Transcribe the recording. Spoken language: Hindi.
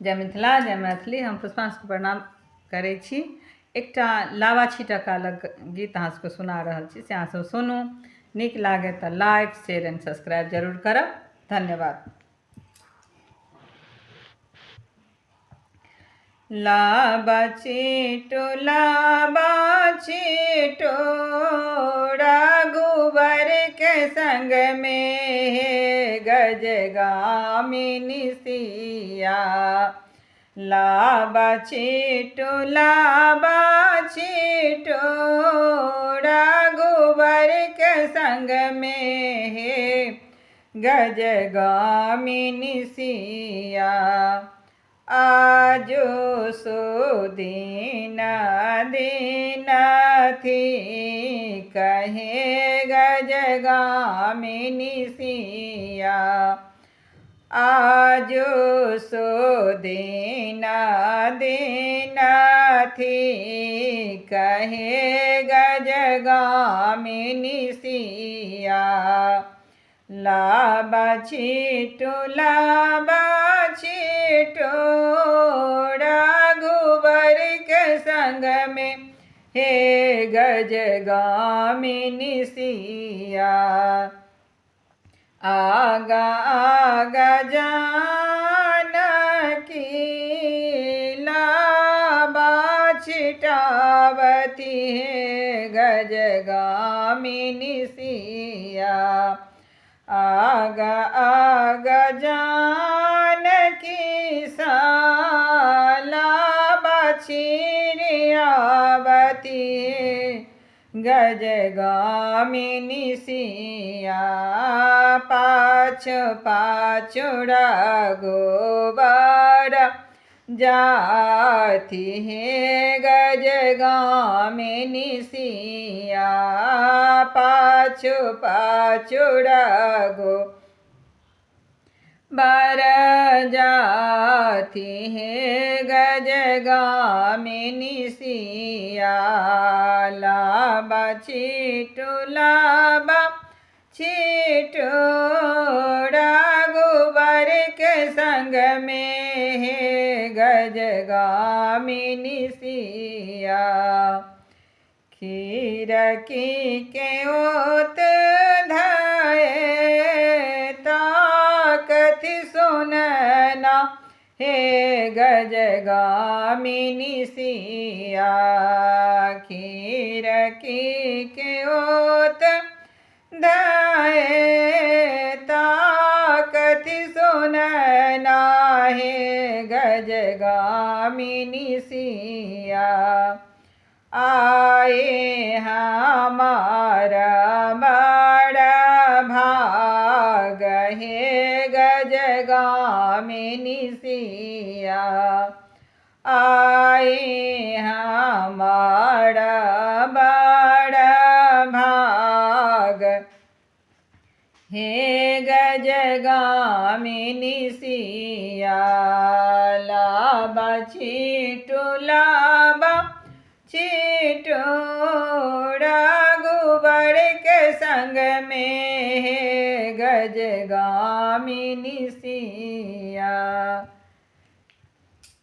जय मिथिला जय मैथिली। हम पुष्पांशु प्रणाम करै छी। एकटा लावा छीटक अलग गीत अहाँ सबके सुना रहल छी, से अहाँ सब सुनू। नीक लागे तऽ लाइक शेयर एंड सब्सक्राइब जरूर करब। धन्यवाद। लाबा छीटो रघुबर के संग में गजगामिनी सिया। लाबा छीटो रघुबर के संग में गजगामिनी सिया। आजो सो दीना थी कहे गजगामिनी सिया। आजो सो दीना थी कहे गजगामिनी सिया। लाबा छीटो रघुबर के संग में हे गजगामिनी सिया। आगा आगा जानकी लाबा छिटावती है गजगामिनी सिया। आगा आगा जानकी लाबा छिरियावती गजगामिनी सिया। पाछो रघुबर जाती है गजगामिनी सिया। पाछो रघुबर जाती है गजगामिनी सिया। लाबा छीटो रघुबर के संग में है गजगामिनी सिया। खीर की के ओत धाये ताकति सुनना हे गजगामिनी सिया। खीर की के ओत धाये ताकति सुनना हे गजगामिनी सिया। आए हमारा बड़ा भाग है गजगामिनी सिया। आए हमारा बड़ा भाग हे गजगामिनी सिया। लाबा छीटो रघुबर के संग में है गजगामिनी सिया।